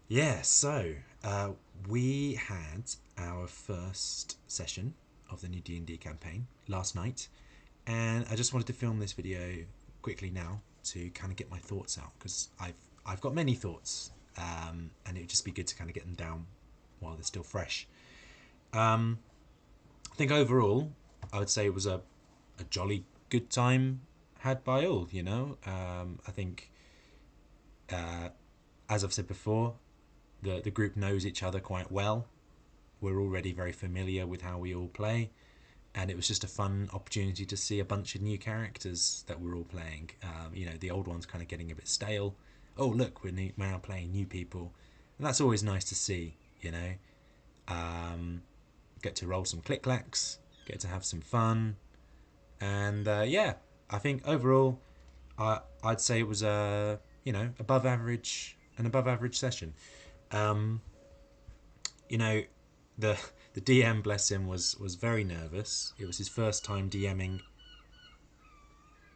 Yeah, so we had our first session of the new D&D campaign last night, and I just wanted to film this video quickly now to kind of get my thoughts out because I've got many thoughts, and it would just be good to kind of get them down while they're still fresh. Um, I think overall, I would say it was a jolly good time had by all. I think as I've said before, the group knows each other quite well. We're already very familiar with how we all play, and it was just a fun opportunity to see a bunch of new characters that we're all playing. The old ones kind of getting a bit stale. Oh, look, we're now playing new people, and that's always nice to see. Get to roll some click clacks, get to have some fun, and yeah, I think overall, I'd say it was a above average, an above average session. Um, you know, the the DM, bless him, was very nervous. It was his first time DMing.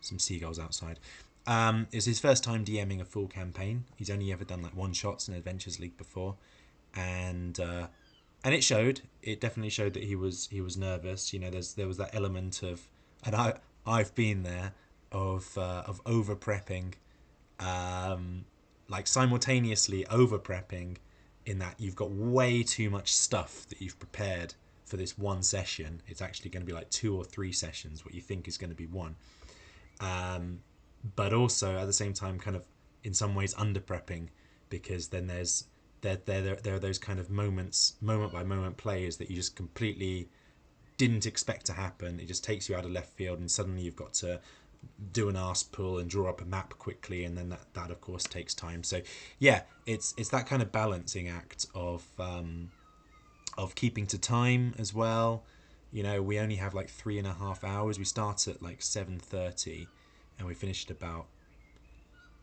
Some seagulls outside. It was his first time DMing a full campaign. He's only ever done like one shots in Adventures League before, and it showed. It definitely showed that he was nervous. There was that element of, and I've been there, of over prepping, like simultaneously over prepping, in that you've got way too much stuff that you've prepared for this one session. It's actually going to be like 2 or 3 sessions, what you think is going to be one. But also at the same time, kind of in some ways under prepping, because then there are those kind of moment by moment plays that you just completely didn't expect to happen. It just takes you out of left field, and suddenly you've got to do an arse pull and draw up a map quickly, and then that of course takes time. So yeah, it's that kind of balancing act of keeping to time as well. We only have like 3.5 hours. We start at like 7:30, and we finish at about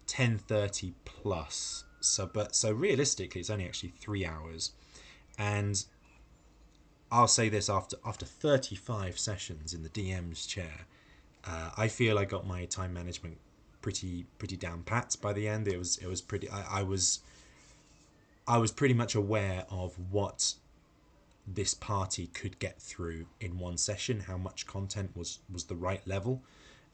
10:30 plus. So realistically, it's only actually 3 hours. And I'll say this, after 35 sessions in the DM's chair, I feel I got my time management pretty down pat by the end. It was pretty. I was pretty much aware of what this party could get through in one session, how much content was the right level,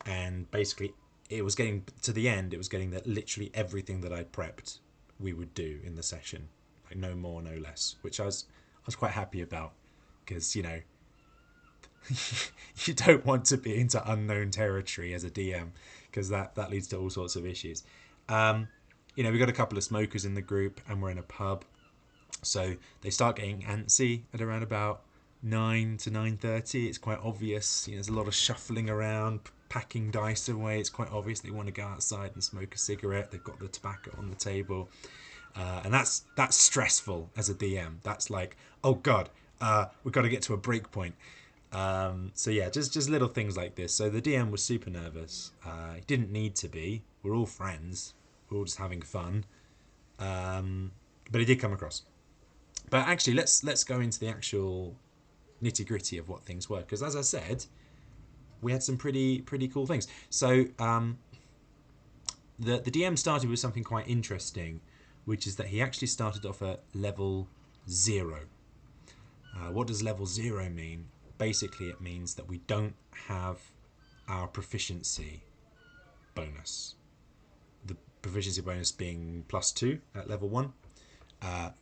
and basically it was getting to the end. It was getting that literally everything that I'd prepped we would do in the session, like no more, no less, which I was quite happy about, because you don't want to be into unknown territory as a DM, because that leads to all sorts of issues. Um, we got a couple of smokers in the group, and we're in a pub, so they start getting antsy at around about 9 to 9:30. It's quite obvious. There's a lot of shuffling around, packing dice away. It's quite obvious they want to go outside and smoke a cigarette. They've got the tobacco on the table, and that's stressful as a DM. That's like, oh god, we've got to get to a break point. So yeah, just little things like this. So the DM was super nervous. He didn't need to be. We're all friends. We're all just having fun. But it did come across. But actually, let's go into the actual nitty gritty of what things were, because as I said, we had some pretty cool things. So the DM started with something quite interesting, which is that he actually started off at level 0. What does level 0 mean? Basically, it means that we don't have our proficiency bonus. The proficiency bonus being +2 at level 1.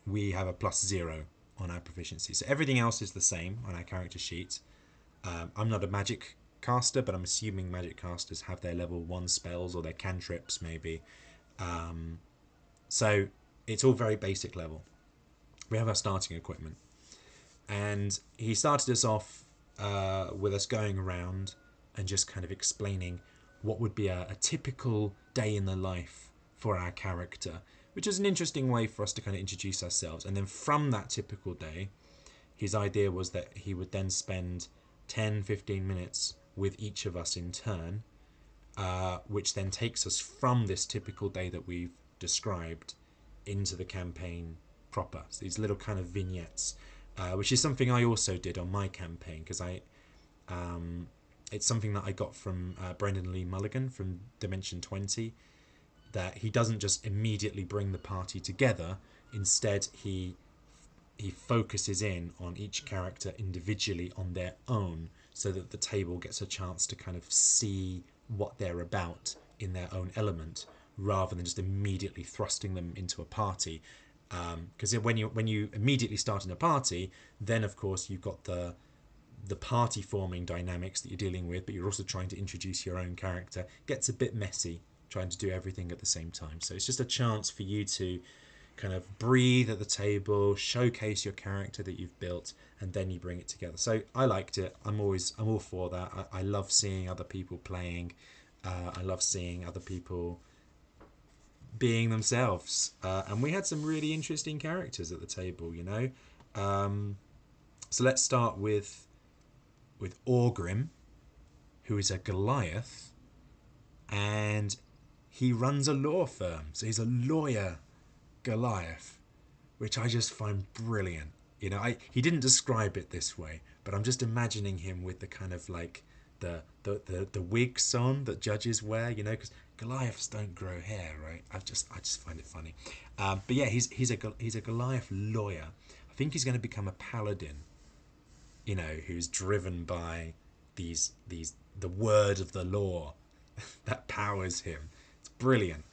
We have a +0 on our proficiency. So everything else is the same on our character sheet. I'm not a magic caster, but I'm assuming magic casters have their level 1 spells or their cantrips maybe. So it's all very basic level. We have our starting equipment. And he started us off with us going around and just kind of explaining what would be a typical day in the life for our character, which is an interesting way for us to kind of introduce ourselves. And then from that typical day, his idea was that he would then spend 10-15 minutes with each of us in turn, which then takes us from this typical day that we've described into the campaign proper. So these little kind of vignettes, which is something I also did on my campaign, because it's something that I got from Brendan Lee Mulligan from Dimension 20. that he doesn't just immediately bring the party together. Instead, he focuses in on each character individually on their own, so that the table gets a chance to kind of see what they're about in their own element, rather than just immediately thrusting them into a party. Because when you immediately start in a party, then of course you've got the party forming dynamics that you're dealing with, but you're also trying to introduce your own character. It gets a bit messy trying to do everything at the same time. So it's just a chance for you to kind of breathe at the table, showcase your character that you've built, and then you bring it together. So I liked it. I'm all for that. I love seeing other people playing. I love seeing other people being themselves. And we had some really interesting characters at the table, you know. So let's start with Orgrim, who is a Goliath, and he runs a law firm. So he's a lawyer Goliath, which I just find brilliant. You know, he didn't describe it this way, but I'm just imagining him with the kind of like the wigs on that judges wear, you know, because Goliaths don't grow hair, right? I just find it funny. But yeah, he's a Goliath lawyer. I think he's going to become a paladin, you know, who's driven by the word of the law that powers him. It's brilliant.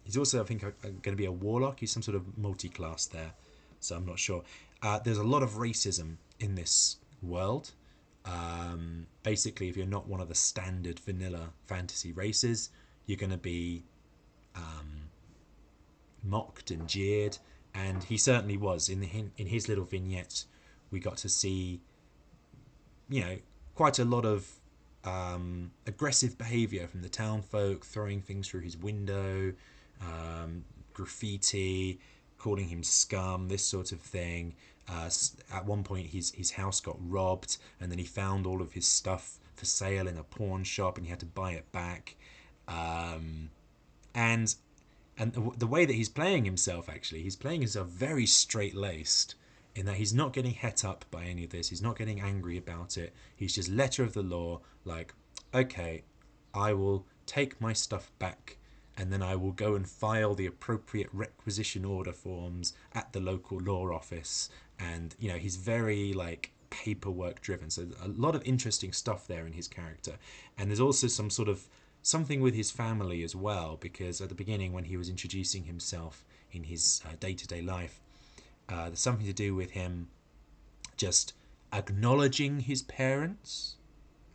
He's also, I think, going to be a warlock. He's some sort of multi-class there, so I'm not sure. There's a lot of racism in this world. Basically, if you're not one of the standard vanilla fantasy races, you're going to be mocked and jeered, and he certainly was. In his little vignette, we got to see, you know, quite a lot of aggressive behaviour from the town folk, throwing things through his window, graffiti, calling him scum, this sort of thing. At one point, his house got robbed, and then he found all of his stuff for sale in a pawn shop, and he had to buy it back. And the way that he's playing himself, actually, he's playing himself very straight-laced, in that he's not getting het up by any of this. He's not getting angry about it. He's just letter of the law, like, okay, I will take my stuff back, and then I will go and file the appropriate requisition order forms at the local law office. And, you know, he's very, like, paperwork driven. So a lot of interesting stuff there in his character. And there's also some sort of something with his family as well, because at the beginning, when he was introducing himself in his day-to-day life, there's something to do with him just acknowledging his parents.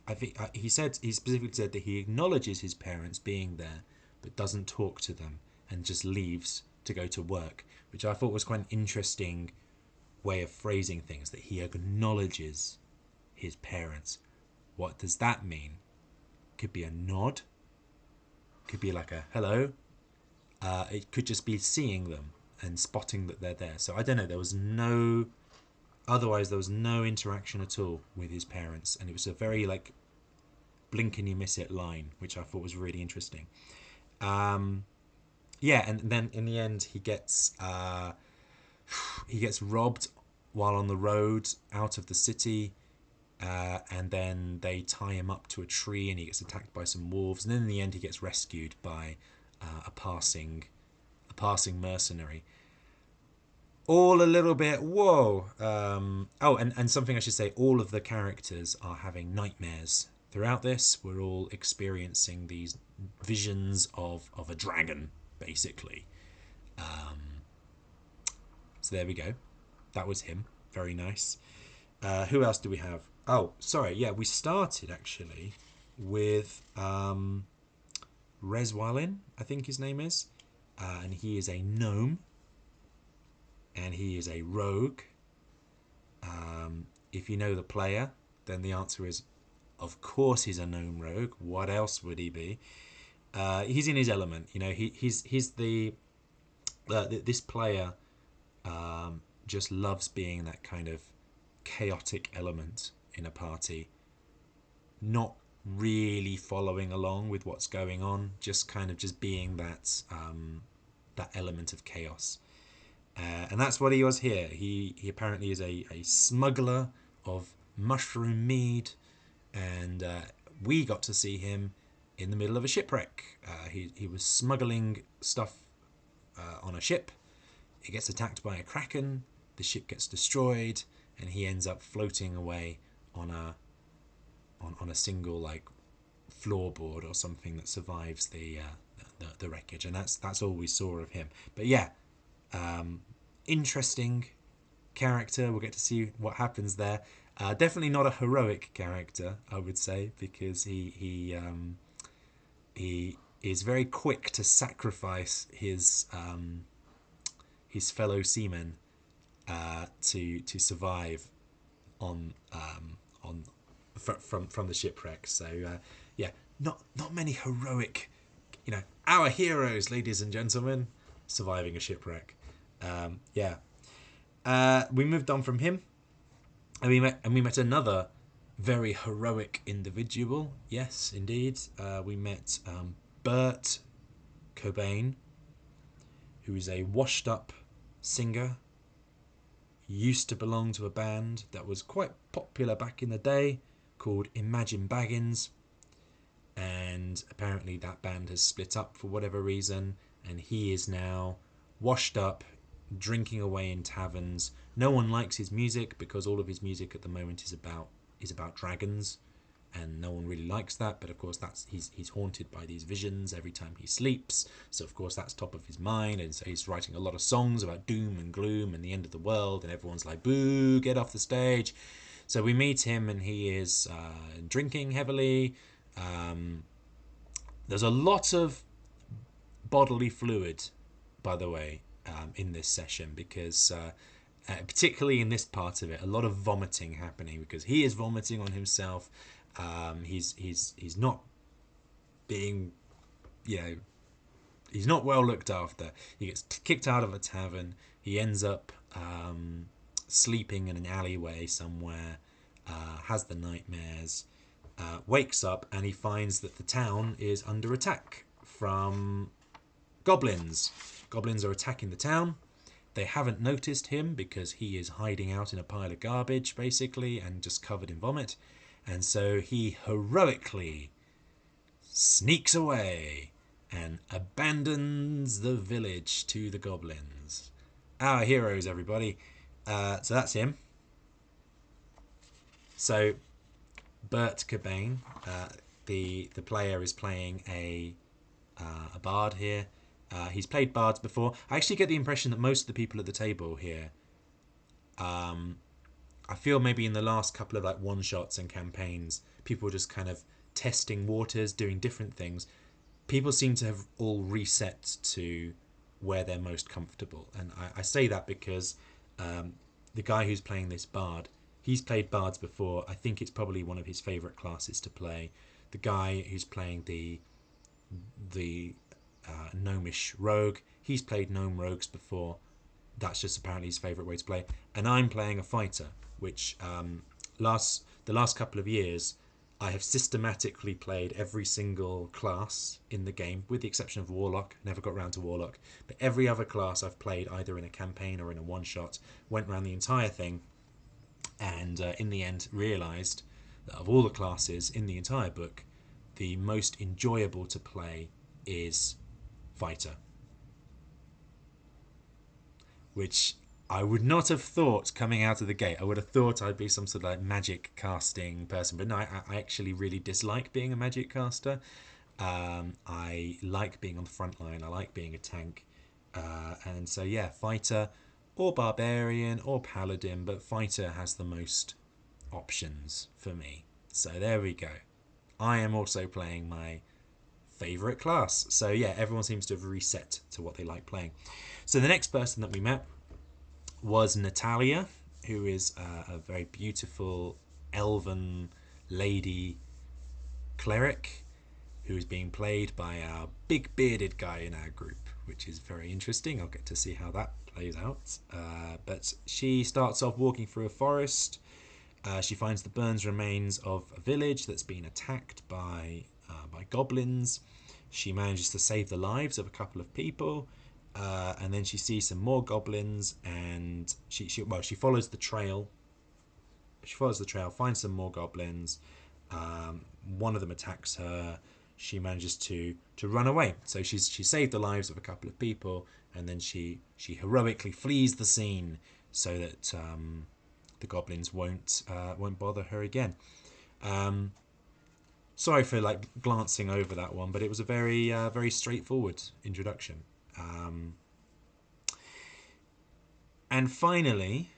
I think he specifically said that he acknowledges his parents being there, but doesn't talk to them and just leaves to go to work, which I thought was quite an interesting way of phrasing things, that he acknowledges his parents. What does that mean? Could be a nod, could be like a hello. It could just be seeing them and spotting that they're there. So I don't know, there was no interaction at all with his parents, and it was a very like blink and you miss it line, which I thought was really interesting. Yeah, and then in the end he gets robbed while on the road out of the city, and then they tie him up to a tree and he gets attacked by some wolves, and then in the end he gets rescued by a passing mercenary. All a little bit whoa. And something I should say, all of the characters are having nightmares throughout this. We're all experiencing these visions of a dragon, basically. So there we go. That was him. Very nice. Who else do we have? Oh, sorry. Yeah, we started actually with Reswalin, I think his name is. And he is a gnome. And he is a rogue. If you know the player, then the answer is, of course he's a gnome rogue. What else would he be? He's in his element. You know, he's this player just loves being that kind of chaotic element in a party, not really following along with what's going on, just kind of just being that element of chaos. And that's what he was here. He apparently is a smuggler of mushroom mead, and we got to see him in the middle of a shipwreck. He was smuggling stuff on a ship. It gets attacked by a kraken. The ship gets destroyed, and he ends up floating away on a single like floorboard or something that survives the wreckage. And that's all we saw of him. But yeah, interesting character. We'll get to see what happens there. Definitely not a heroic character, I would say, because he is very quick to sacrifice his fellow seamen to survive on from the shipwreck. So yeah, not many heroic, our heroes, ladies and gentlemen, surviving a shipwreck. Yeah, we moved on from him, and we met another very heroic individual. Yes, indeed, we met Bert Cobain, who is a washed-up singer. Used to belong to a band that was quite popular back in the day called Imagine Baggins, and apparently that band has split up for whatever reason, and he is now washed up, drinking away in taverns. No one likes his music because all of his music at the moment is about dragons, and no one really likes that. But of course, he's haunted by these visions every time he sleeps. So of course, that's top of his mind, and so he's writing a lot of songs about doom and gloom and the end of the world. And everyone's like, "Boo! Get off the stage!" So we meet him, and he is drinking heavily. There's a lot of bodily fluid, by the way, in this session, because particularly in this part of it, a lot of vomiting happening because he is vomiting on himself. He's not being, he's not well looked after. He gets kicked out of a tavern. He ends up sleeping in an alleyway somewhere, has the nightmares, wakes up, and he finds that the town is under attack from goblins. Goblins are attacking the town. They haven't noticed him because he is hiding out in a pile of garbage, basically, and just covered in vomit. And so he heroically sneaks away and abandons the village to the goblins. Our heroes, everybody. So that's him. So Bert Cobain, the player, is playing a bard here. He's played bards before. I actually get the impression that most of the people at the table here, I feel maybe in the last couple of like one-shots and campaigns, people were just kind of testing waters, doing different things. People seem to have all reset to where they're most comfortable. And I say that because the guy who's playing this bard, he's played bards before. I think it's probably one of his favourite classes to play. The guy who's playing the gnomish rogue, he's played gnome rogues before. That's just apparently his favourite way to play. And I'm playing a fighter, which the last couple of years I have systematically played every single class in the game, with the exception of Warlock. Never got round to Warlock. But every other class I've played either in a campaign or in a one-shot. Went around the entire thing, and in the end realised that of all the classes in the entire book, the most enjoyable to play is fighter, which I would not have thought coming out of the gate. I would have thought I'd be some sort of like magic casting person, but no, I actually really dislike being a magic caster. I like being on the front line. I like being a tank, and so yeah, fighter or barbarian or paladin, but fighter has the most options for me. So there we go. I am also playing my favourite class. So yeah, everyone seems to have reset to what they like playing. So the next person that we met was Natalia, who is a very beautiful elven lady cleric who is being played by our big bearded guy in our group, which is very interesting. I'll get to see how that plays out. But she starts off walking through a forest. She finds the burns remains of a village that's been attacked by goblins. She manages to save the lives of a couple of people, and then she sees some more goblins, and she follows the trail. She follows the trail, finds some more goblins. One of them attacks her. she manages to run away. So she saved the lives of a couple of people, and then she heroically flees the scene so that the goblins won't bother her again. Sorry for like glancing over that one, but it was a very straightforward introduction. And finally,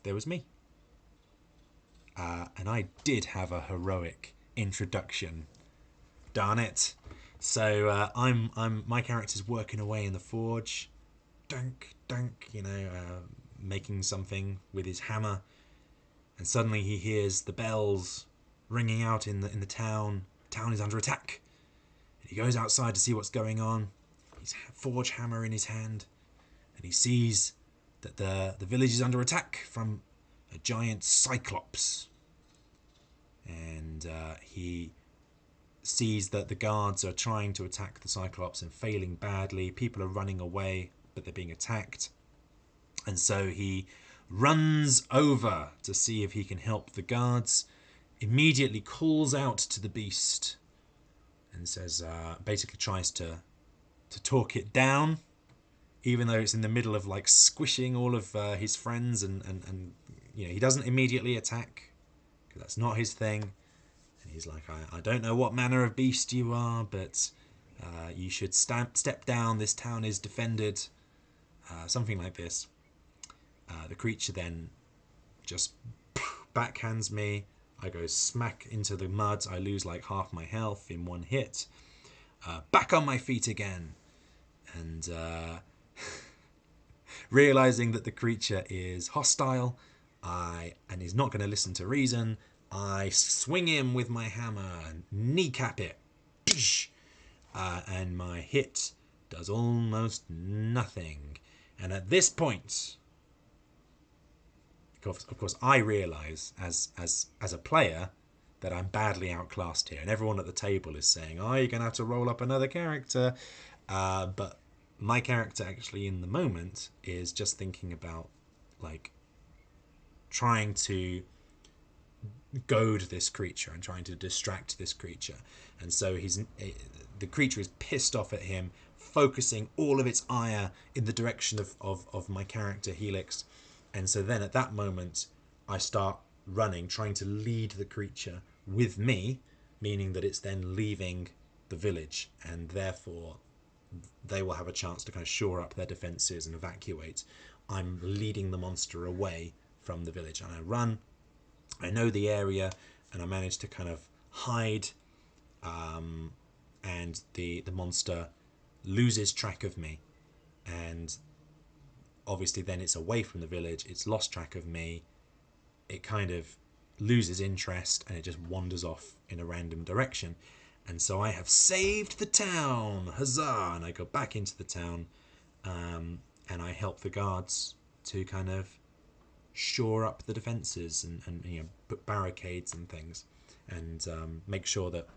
there was me. And I did have a heroic introduction. Darn it! So my character's working away in the forge, dunk dunk, making something with his hammer, and suddenly he hears the bells ringing out in the town. The town is under attack. He goes outside to see what's going on. His forge hammer in his hand, and he sees that the village is under attack from a giant cyclops. And he sees that the guards are trying to attack the cyclops and failing badly. People are running away, but they're being attacked. And so he runs over to see if he can help the guards, immediately calls out to the beast and says, basically tries to talk it down, even though it's in the middle of like squishing all of his friends, and he doesn't immediately attack because that's not his thing. And he's like, I don't know what manner of beast you are, but you should step down. This town is defended. Something like this. The creature then just backhands me. I go smack into the mud. I lose like half my health in one hit. Back on my feet again. And realizing that the creature is hostile and is not going to listen to reason, I swing him with my hammer and kneecap it. And my hit does almost nothing. And at this point, of course, I realise as a player that I'm badly outclassed here, and everyone at the table is saying, "Oh, you're going to have to roll up another character." But my character actually, in the moment, is just thinking about like trying to goad this creature and trying to distract this creature, and so the creature is pissed off at him, focusing all of its ire in the direction of my character Helix. And so then at that moment I start running, trying to lead the creature with me, meaning that it's then leaving the village, and therefore they will have a chance to kind of shore up their defenses and evacuate. I'm leading the monster away from the village, and I run. I know the area, and I manage to kind of hide, and the monster loses track of me, and obviously then it's away from the village, it's lost track of me, it kind of loses interest, and it just wanders off in a random direction. And so I have saved the town, huzzah! And I go back into the town, and I help the guards to kind of shore up the defences and put barricades and things, and make sure that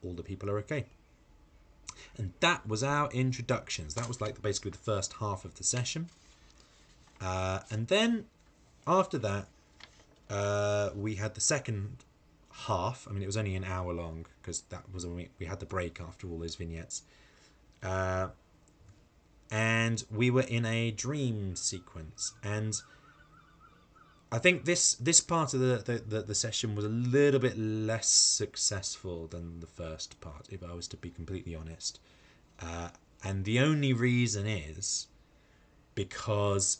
all the people are okay. And that was our introductions. That was like basically the first half of the session. And then after that, we had the second half. I mean, it was only an hour long because that was when we had the break after all those vignettes. And we were in a dream sequence. And I think this part of the session was a little bit less successful than the first part, if I was to be completely honest. And the only reason is because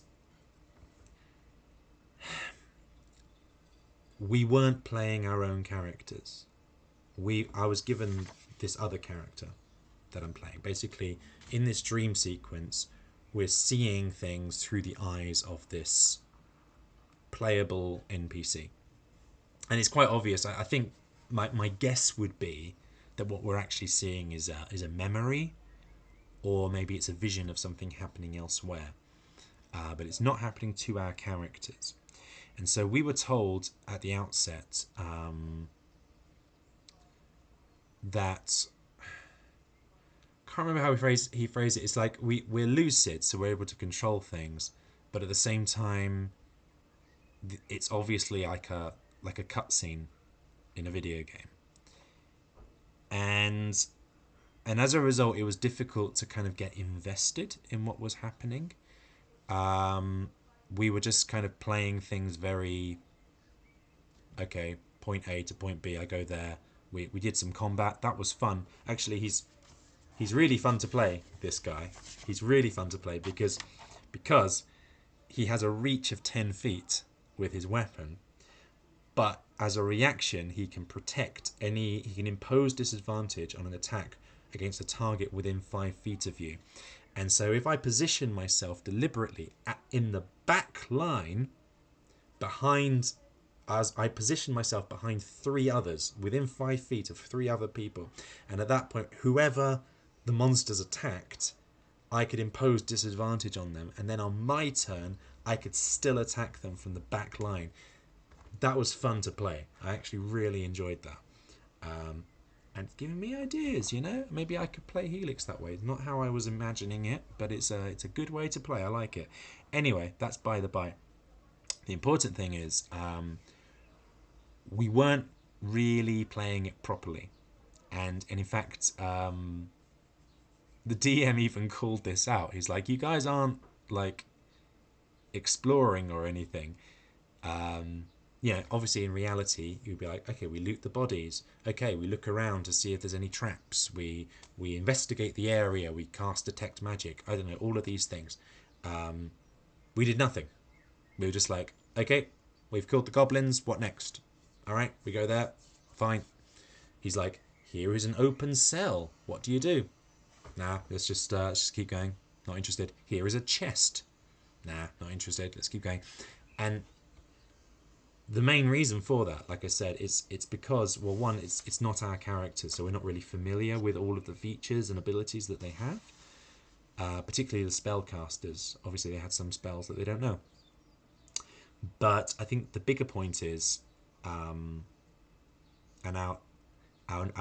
we weren't playing our own characters. I was given this other character that I'm playing. Basically, in this dream sequence, we're seeing things through the eyes of this playable NPC. And it's quite obvious. I think my guess would be that what we're actually seeing is a memory, or maybe it's a vision of something happening elsewhere. But it's not happening to our characters. And so we were told at the outset that, I can't remember how he phrased it. It's like we're lucid, so we're able to control things, but at the same time, it's obviously like a cutscene in a video game. and as a result, it was difficult to kind of get invested in what was happening. We were just kind of playing things very, okay, point A to point B. I go there. We did some combat. That was fun. Actually, he's really fun to play. This guy, he's really fun to play because he has a reach of 10 feet with his weapon, but as a reaction, he can protect any. He can impose disadvantage on an attack against a target within 5 feet of you. And so, if I position myself deliberately in the back line, behind, as I position myself behind 3 others, within 5 feet of 3 other people, and at that point, whoever the monsters attacked, I could impose disadvantage on them, and then on my turn, I could still attack them from the back line. That was fun to play. I actually really enjoyed that. And it's giving me ideas, you know? Maybe I could play Helix that way. Not how I was imagining it, but it's a good way to play. I like it. Anyway, that's by the by. The important thing is we weren't really playing it properly. And in fact, the DM even called this out. He's like, you guys aren't like exploring or anything. Obviously in reality, you'd be like, okay, we loot the bodies. Okay, we look around to see if there's any traps. We investigate the area. We cast detect magic. I don't know, all of these things. We did nothing. We were just like, okay, we've killed the goblins. What next? All right, we go there. Fine. He's like, here is an open cell. What do you do? Nah, let's just keep going. Not interested. Here is a chest. Nah, not interested. Let's keep going. And the main reason for that, like I said, it's because, well, one, it's not our character, so we're not really familiar with all of the features and abilities that they have. Particularly the spellcasters. Obviously, they had some spells that they don't know. But I think the bigger point is, and our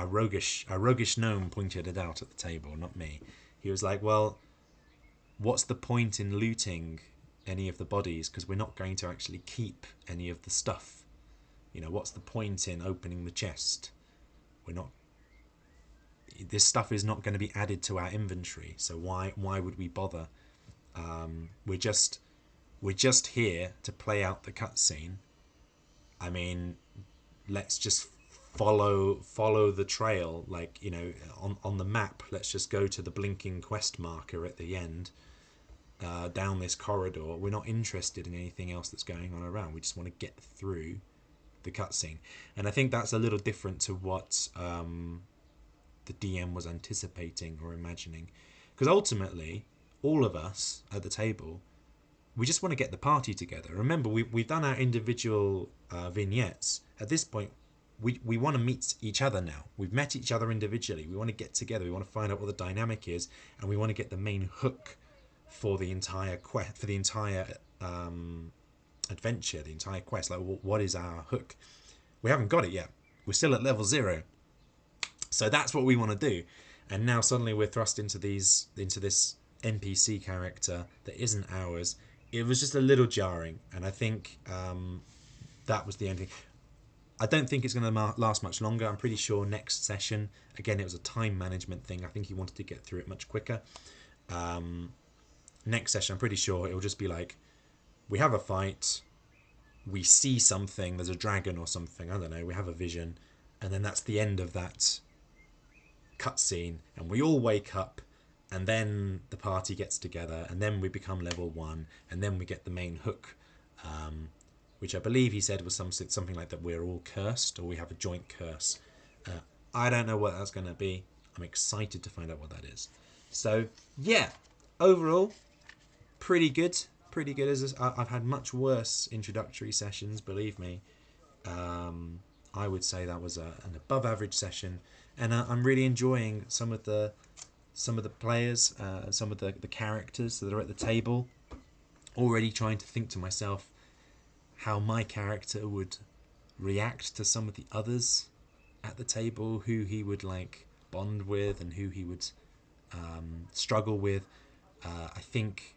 roguish gnome pointed it out at the table, not me. He was like, well, what's the point in looting any of the bodies, because we're not going to actually keep any of the stuff. You know, what's the point in opening the chest? This stuff is not going to be added to our inventory, so why would we bother? We're just here to play out the cutscene. I mean, let's just follow the trail, like, you know, on the map. Let's just go to the blinking quest marker at the end. Down this corridor. We're not interested in anything else that's going on around. We just want to get through the cutscene. And I think that's a little different to what the DM was anticipating or imagining. Because ultimately, all of us at the table, we just want to get the party together. Remember, we've done our individual vignettes. At this point, we want to meet each other now. We've met each other individually. We want to get together. We want to find out what the dynamic is, and we want to get the main hook for the entire quest, for the entire adventure, the entire quest. Like, what is our hook? We haven't got it yet. We're still at level 0. So that's what we want to do. And now suddenly we're thrust into this NPC character that isn't ours. It was just a little jarring, and I think that was the only thing. I don't think it's going to last much longer. I'm pretty sure next session, again, it was a time management thing. I think he wanted to get through it much quicker. Next session, I'm pretty sure it'll just be like, we have a fight, we see something, there's a dragon or something, I don't know, we have a vision, and then that's the end of that cutscene, and we all wake up, and then the party gets together, and then we become level 1, and then we get the main hook, which I believe he said was something like that we're all cursed, or we have a joint curse. I don't know what that's going to be. I'm excited to find out what that is. So, yeah, overall, pretty good. I've had much worse introductory sessions, believe me. I would say that was an above average session, and I'm really enjoying some of the players, some of the characters that are at the table. Already trying to think to myself how my character would react to some of the others at the table, who he would like bond with and who he would struggle with. I think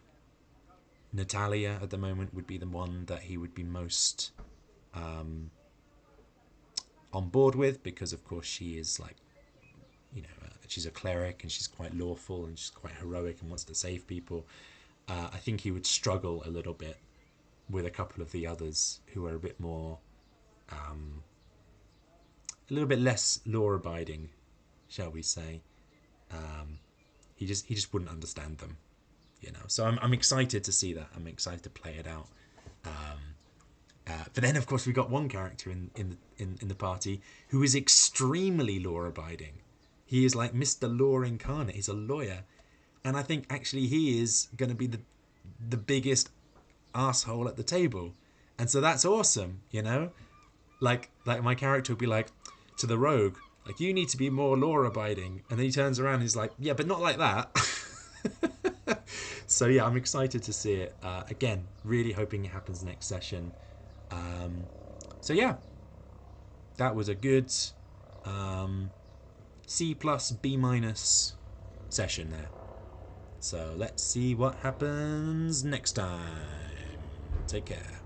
Natalia at the moment would be the one that he would be most on board with, because of course she is like she's a cleric and she's quite lawful and she's quite heroic and wants to save people. I think he would struggle a little bit with a couple of the others who are a bit more, a little bit less law-abiding, shall we say. He just wouldn't understand them, So I'm excited to see that. I'm excited to play it out. But then, of course, we got one character in the party who is extremely law-abiding. He is like Mr. Law incarnate. He's a lawyer, and I think actually he is going to be the biggest asshole at the table, and so that's awesome. Like my character would be like to the rogue, like, you need to be more law-abiding, and then he turns around and he's like, yeah, but not like that. So yeah, I'm excited to see it. Again, really hoping it happens next session. So yeah, that was a good C plus B minus session there. So let's see what happens next time. Take care.